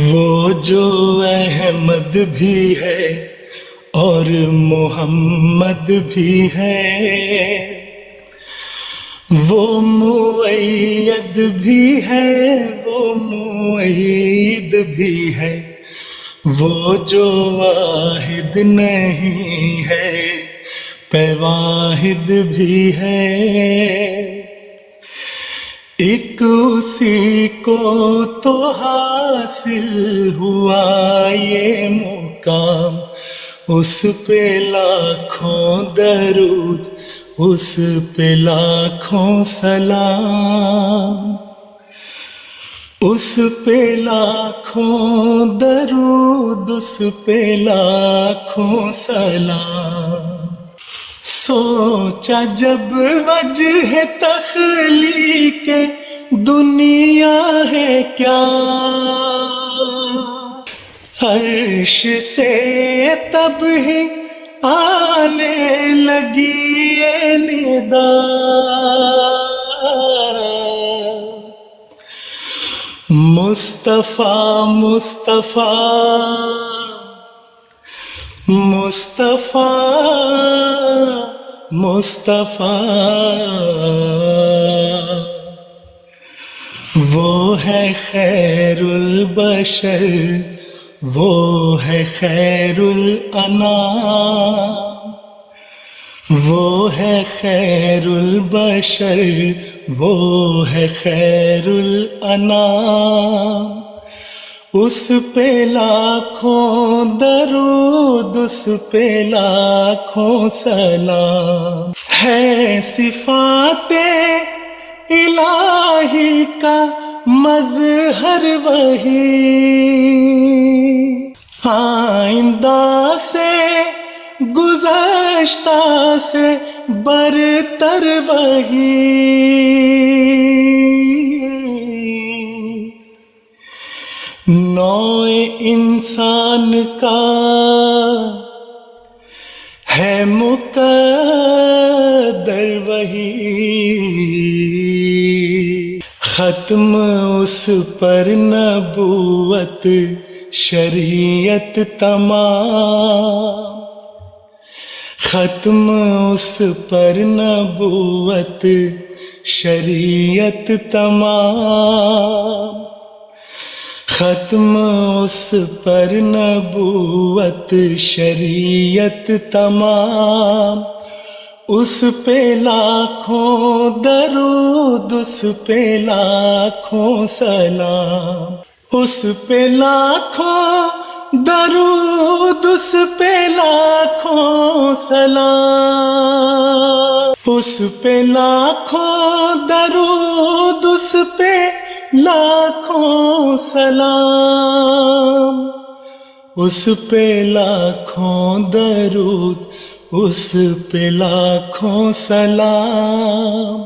وہ جو احمد بھی ہے اور محمد بھی ہے، وہ مؤید بھی ہے، وہ مؤید بھی ہے، وہ جو واحد نہیں ہے پہ واحد بھی ہے۔ ایک اسی کو تو حاصل ہوا یہ مقام، اس پہ لاکھوں درود، اس پہ لاکھوں سلام، اس پہ لاکھوں درود، اس پہ لاکھوں سلام۔ سوچا جب وجہ تخلیق دنیا ہے کیا، عرش سے تب ہی آنے لگی یہ ندا، مصطفیٰ مصطفیٰ مصطفیٰ مصطفیٰ، وہ ہے خیر البشر، وہ ہے خیر الانام، وہ ہے خیر البشر، وہ ہے خیر الانام، اس پہ لاکھوں درود، اس پہ لاکھوں سلام۔ ہے صفات الہی کا مظہر وہی، آئندہ سے گذشتہ سے برتر وہی، نوع انسان کا ہے مقدر وہی، ختم اس پر نبوت شریعت تمام، ختم اس پر نبوت شریعت تمام، ختم اس پر نبوت شریعت تمام، اس پہ لاکھوں درود، اس پہ لاکھوں سلام، اس پہ لاکھوں درود، اس پہ لاکھوں سلام، اس پہ لاکھوں درود، اس پہ لاکھوں سلام، اس پہ لاکھوں درود، اس پہ لاکھوں سلام،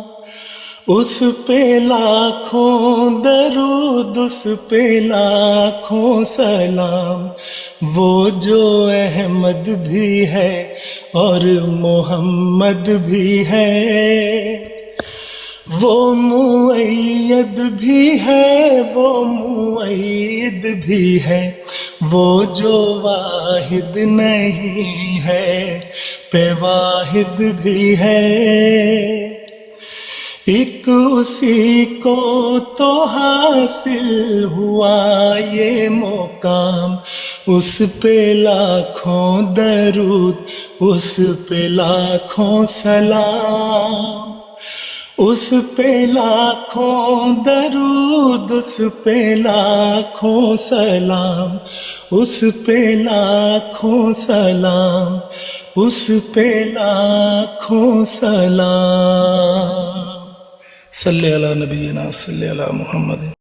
اس پہ لاکھوں درود، اس پہ لاکھوں سلام، وہ جو احمد بھی ہے اور محمد بھی ہے، وہ مؤید بھی ہے، وہ مؤید بھی ہے، وہ جو واحد نہیں ہے پہ واحد بھی ہے۔ ایک اسی کو تو حاصل ہوا یہ مقام، اس پہ لاکھوں درود، اس پہ لاکھوں سلام، اس پہ لاکھوں درود، اس پہ لاکھوں سلام، اس پہ لاکھوں سلام، اس پہ لاکھوں سلام۔ صلی علی نبینا صلی علی محمد۔